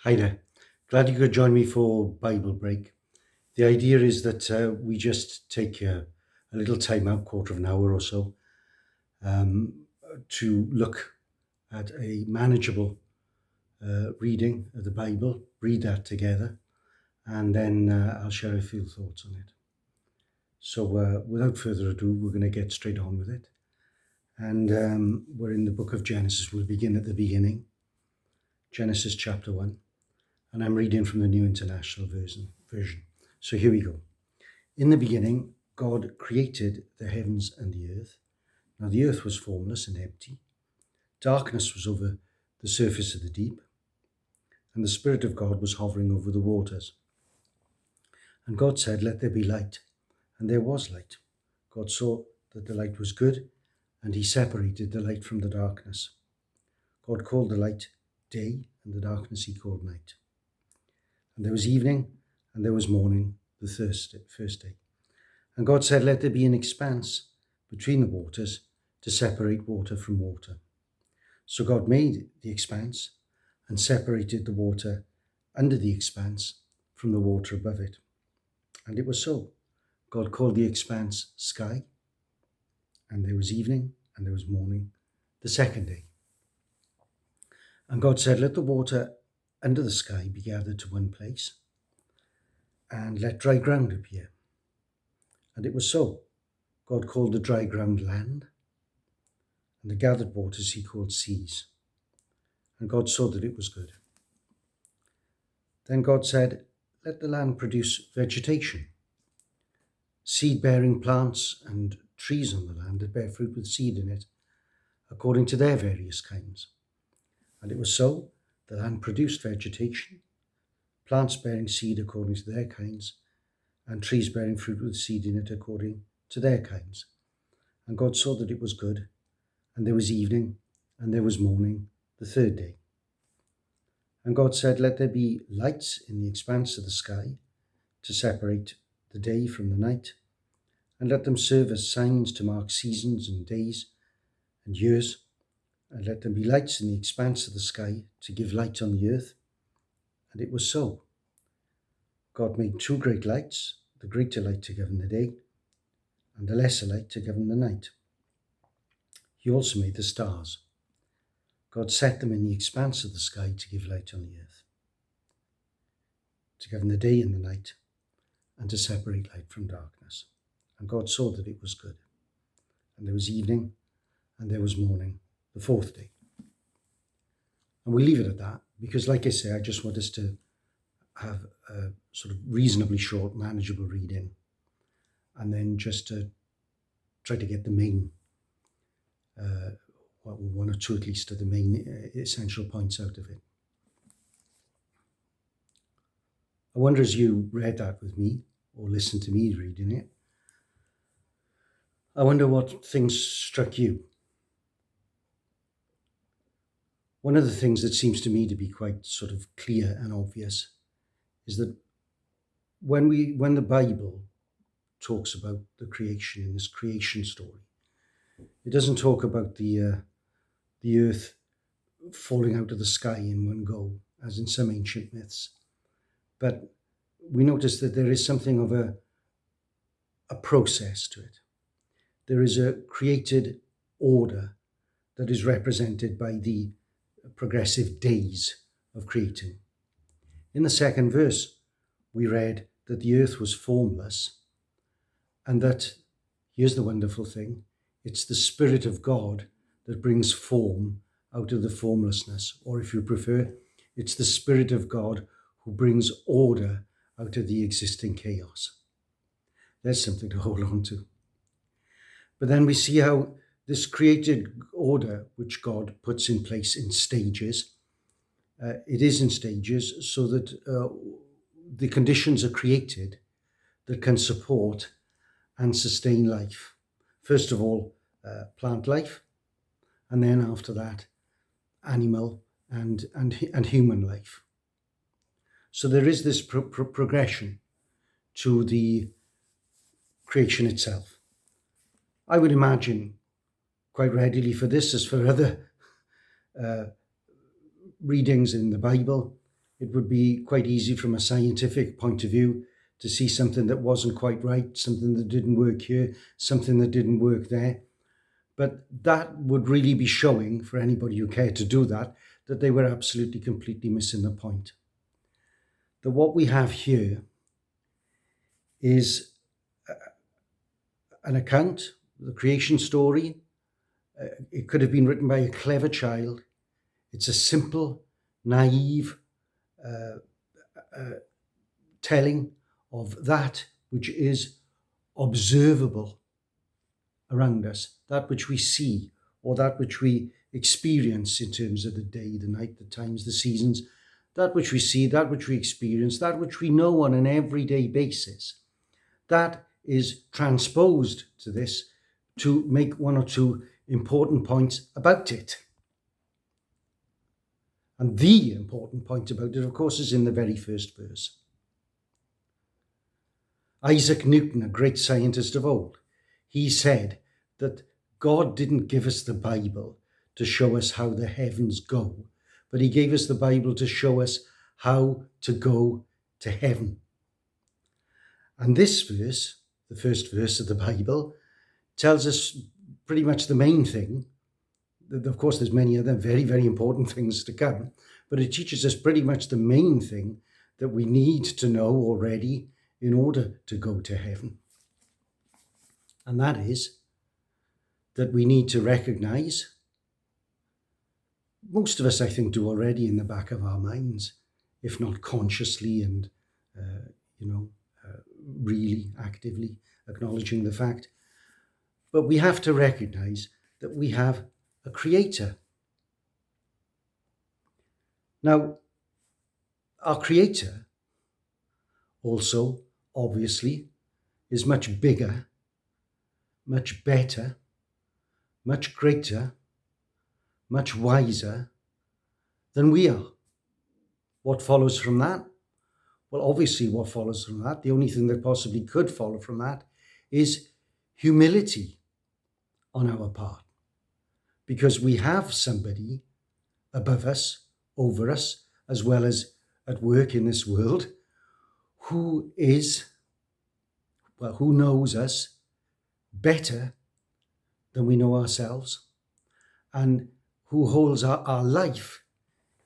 Hi there. Glad you could join me for Bible break. The idea is that we just take a little time out, quarter of an hour or so, to look at a manageable reading of the Bible, read that together, and then I'll share a few thoughts on it. So, without further ado, we're going to get straight on with it. And we're in the book of Genesis. We'll begin at the beginning, Genesis chapter 1. And I'm reading from the New International Version. So here we go. In the beginning, God created the heavens and the earth. Now the earth was formless and empty. Darkness was over the surface of the deep, and the Spirit of God was hovering over the waters. And God said, "Let there be light." And there was light. God saw that the light was good, and he separated the light from the darkness. God called the light day, and the darkness he called night. And there was evening, and there was morning, the first day. And God said, "Let there be an expanse between the waters to separate water from water." So God made the expanse and separated the water under the expanse from the water above it. And it was so. God called the expanse sky, and there was evening, and there was morning, the second day. And God said, "Let the water under the sky be gathered to one place, and let dry ground appear." And it was so. God called the dry ground land, and the gathered waters he called seas. And God saw that it was good. Then God said, "Let the land produce vegetation, seed-bearing plants and trees on the land that bear fruit with seed in it, according to their various kinds." And it was so. The land produced vegetation, plants bearing seed according to their kinds, and trees bearing fruit with seed in it according to their kinds. And God saw that it was good. And there was evening, and there was morning, the third day. And God said, "Let there be lights in the expanse of the sky to separate the day from the night, and let them serve as signs to mark seasons and days and years, and let them be lights in the expanse of the sky to give light on the earth." And it was so. God made two great lights, the greater light to govern the day, and the lesser light to govern the night. He also made the stars. God set them in the expanse of the sky to give light on the earth, to govern the day and the night, and to separate light from darkness. And God saw that it was good. And there was evening, and there was morning, the fourth day. And we leave it at that, because like I say, I just want us to have a sort of reasonably short, manageable reading, and then just to try to get the main, one or two at least of the main essential points out of it. I wonder, as you read that with me, or listened to me reading it, I wonder what things struck you. One of the things that seems to me to be quite sort of clear and obvious is that when the Bible talks about the creation in this creation story, it doesn't talk about the earth falling out of the sky in one go, as in some ancient myths. But we notice that there is something of a process to it. There is a created order that is represented by the progressive days of creating. In the second verse, we read that the earth was formless, and that, here's the wonderful thing, it's the Spirit of God that brings form out of the formlessness, or if you prefer, it's the Spirit of God who brings order out of the existing chaos. There's something to hold on to. But then we see how this created order, which God puts in place in stages, it is in stages so that the conditions are created that can support and sustain life. First of all, plant life, and then after that, animal and human life. So there is this progression to the creation itself. I would imagine quite readily for this, as for other readings in the Bible, it would be quite easy from a scientific point of view to see something that wasn't quite right, something that didn't work here, something that didn't work there. But that would really be showing, for anybody who cared to do that they were absolutely, completely missing the point. That what we have here is an account, the creation story. It could have been written by a clever child. It's a simple, naive telling of that which is observable around us, that which we see, or that which we experience in terms of the day, the night, the times, the seasons, that which we see, that which we experience, that which we know on an everyday basis. That is transposed to this to make one or two important points about it. And the important point about it, of course, is in the very first verse. Isaac Newton, a great scientist of old, he said that God didn't give us the Bible to show us how the heavens go, but he gave us the Bible to show us how to go to heaven. And this verse, the first verse of the Bible, tells us pretty much the main thing. Of course, there's many other very, very important things to come, but it teaches us pretty much the main thing that we need to know already in order to go to heaven. And that is that we need to recognize, most of us, I think, do already in the back of our minds, if not consciously and, really actively acknowledging the fact, but we have to recognize that we have a creator. Now, our creator also, obviously, is much bigger, much better, much greater, much wiser than we are. What follows from that? Well, obviously what follows from that, the only thing that possibly could follow from that, is humility on our part. Because we have somebody above us, over us, as well as at work in this world, who knows us better than we know ourselves, and who holds our life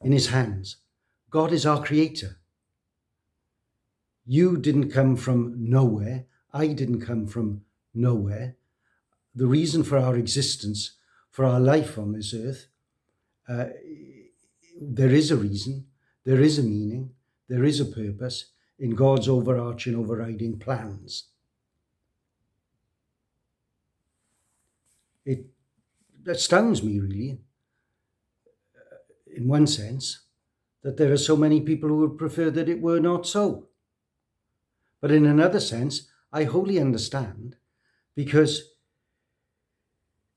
in his hands. God is our creator. You didn't come from nowhere. I didn't come from nowhere. The reason for our existence, for our life on this earth, there is a reason, there is a meaning, there is a purpose in God's overarching, overriding plans. It astounds me, really, in one sense, that there are so many people who would prefer that it were not so. But in another sense, I wholly understand, because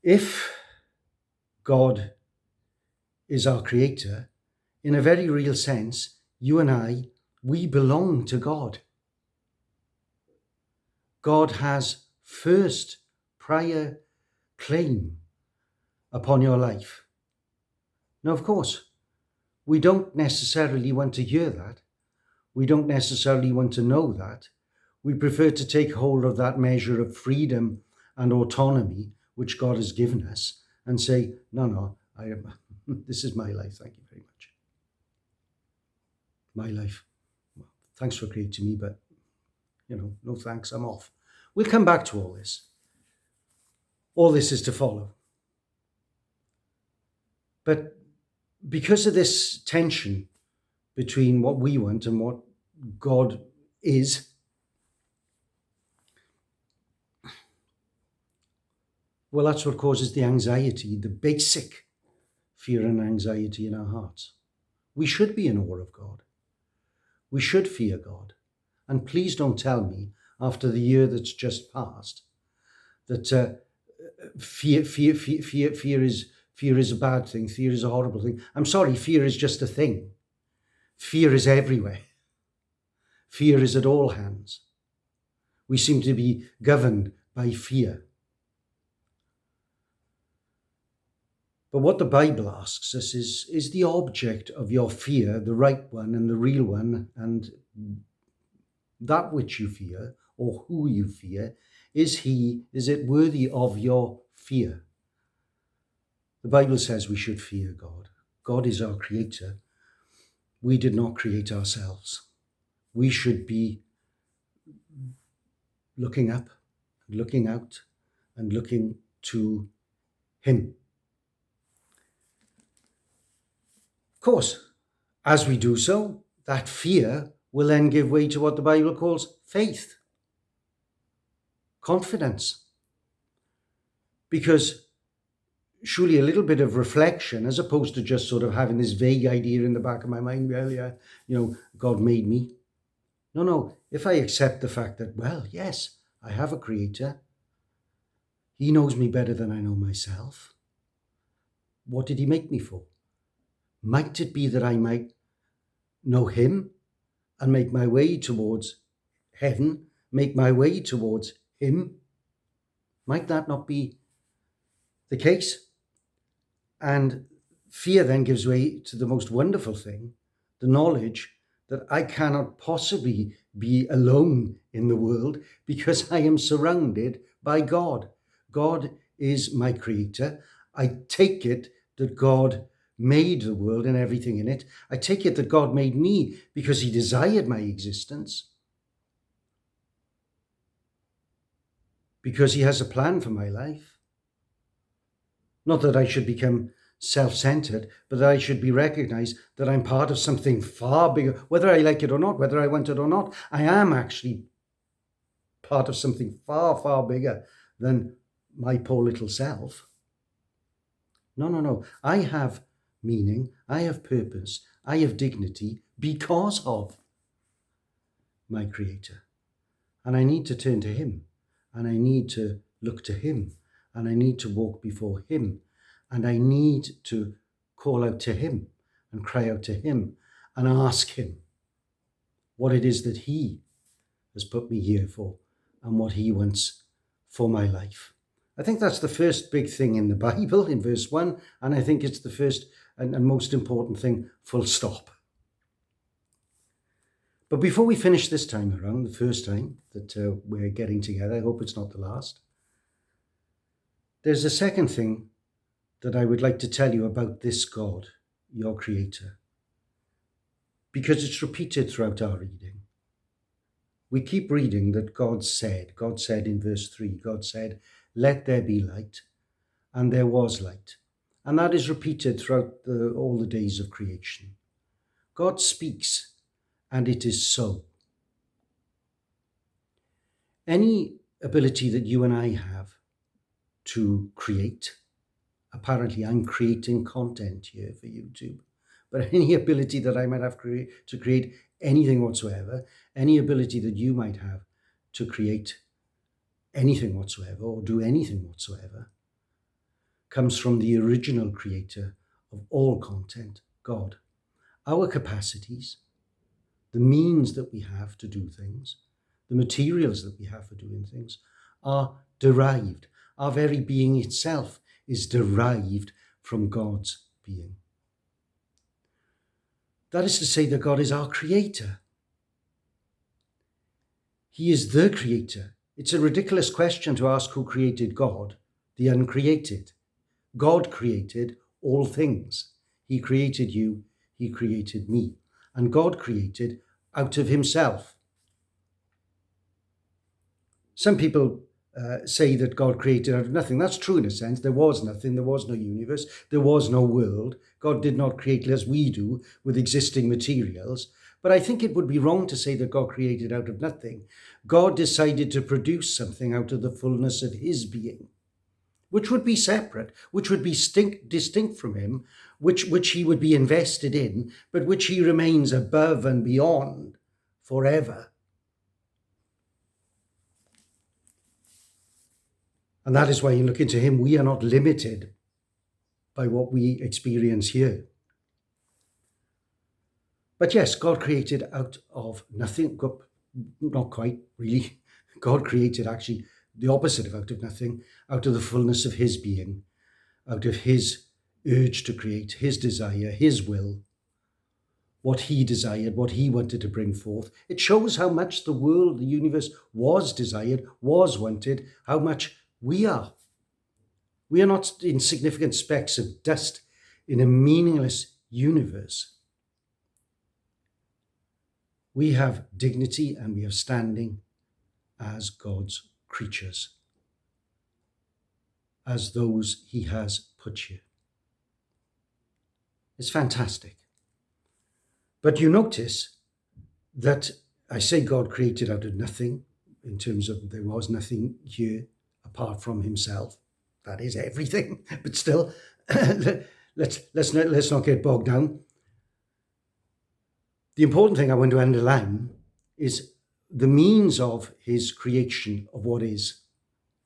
if God is our creator, in a very real sense, you and I, we belong to God. God has first, prior claim upon your life. Now, of course, we don't necessarily want to hear that. We don't necessarily want to know that. We prefer to take hold of that measure of freedom and autonomy which God has given us and say, no, this is my life, thank you very much. My life. Well, thanks for creating me, but, no thanks, I'm off. We'll come back to all this. All this is to follow. But because of this tension between what we want and what God is, well, that's what causes the anxiety, the basic fear and anxiety in our hearts. We should be in awe of God. We should fear God. And please don't tell me, after the year that's just passed, that fear is a bad thing. Fear is a horrible thing. I'm sorry, fear is just a thing. Fear is everywhere. Fear is at all hands. We seem to be governed by fear. But what the Bible asks us is the object of your fear, the right one and the real one, and that which you fear or who you fear, is it worthy of your fear? The Bible says we should fear God. God is our creator. We did not create ourselves. We should be looking up, looking out, and looking to him. Of course, as we do so, that fear will then give way to what the Bible calls faith, confidence. Because surely a little bit of reflection, as opposed to just sort of having this vague idea in the back of my mind, well, yeah, God made me. No, if I accept the fact that, well, yes, I have a creator. He knows me better than I know myself. What did he make me for? Might it be that I might know him and make my way towards heaven, make my way towards him? Might that not be the case? And fear then gives way to the most wonderful thing, the knowledge that I cannot possibly be alone in the world because I am surrounded by God. God is my creator. I take it that God made the world and everything in it. I take it that God made me because he desired my existence, because he has a plan for my life. Not that I should become self-centered, but that I should be recognized that I'm part of something far bigger, whether I like it or not, whether I want it or not. I am actually part of something far, far bigger than my poor little self. No. I have meaning, I have purpose, I have dignity because of my creator. And I need to turn to him, and I need to look to him, and I need to walk before him, and I need to call out to him and cry out to him and ask him what it is that he has put me here for and what he wants for my life. I think that's the first big thing in the Bible in verse 1, and I think it's the first and most important thing, full stop. But before we finish this time around, the first time that we're getting together, I hope it's not the last, there's a second thing that I would like to tell you about this God, your creator, because it's repeated throughout our reading. We keep reading that God said in verse 3, God said, "Let there be light," and there was light. And that is repeated throughout all the days of creation. God speaks, and it is so. Any ability that you and I have to create, apparently I'm creating content here for YouTube, but any ability that I might have to create anything whatsoever, any ability that you might have to create anything whatsoever or do anything whatsoever, comes from the original creator of all content, God. Our capacities, the means that we have to do things, the materials that we have for doing things are derived. Our very being itself is derived from God's being. That is to say that God is our creator. He is the creator. It's a ridiculous question to ask who created God, the uncreated. God created all things. He created you, he created me. And God created out of himself. Some people say that God created out of nothing. That's true in a sense. There was nothing. There was no universe. There was no world. God did not create as we do with existing materials. But I think it would be wrong to say that God created out of nothing. God decided to produce something out of the fullness of his being, which would be separate, which would be distinct from him, which he would be invested in, but which he remains above and beyond forever. And that is why in looking to him, we are not limited by what we experience here. But yes, God created out of nothing. Not quite, really. God created actually the opposite of out of nothing, out of the fullness of his being, out of his urge to create, his desire, his will, what he desired, what he wanted to bring forth. It shows how much the world, the universe was desired, was wanted, how much we are. We are not insignificant specks of dust in a meaningless universe. We have dignity and we have standing as God's creatures, as those he has put here. It's fantastic. But you notice that I say God created out of nothing, in terms of there was nothing here apart from himself. That is everything. But still, let's not get bogged down. The important thing I want to underline is the means of his creation of what is,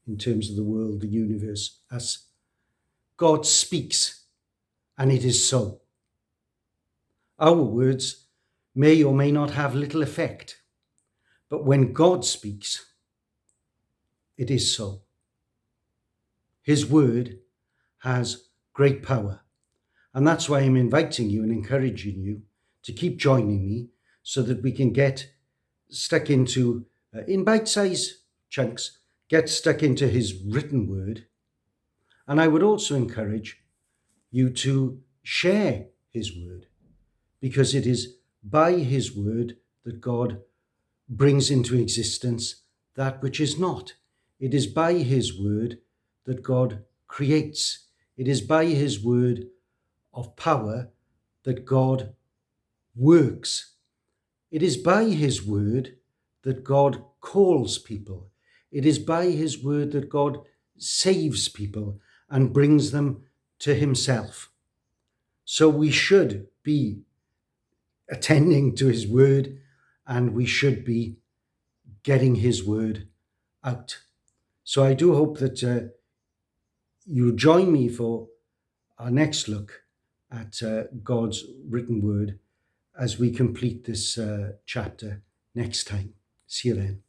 in terms of the world, the universe, as God speaks, and it is so. Our words may or may not have little effect, but when God speaks, it is so. His word has great power, and that's why I'm inviting you and encouraging you to keep joining me so that we can get stuck into, in bite-sized chunks, get stuck into his written word. And I would also encourage you to share his word, because it is by his word that God brings into existence that which is not. It is by his word that God creates. It is by his word of power that God works. It is by his word that God calls people. It is by his word that God saves people and brings them to himself. So we should be attending to his word, and we should be getting his word out. So I do hope that you join me for our next look at God's written word as we complete this chapter next time. See you then.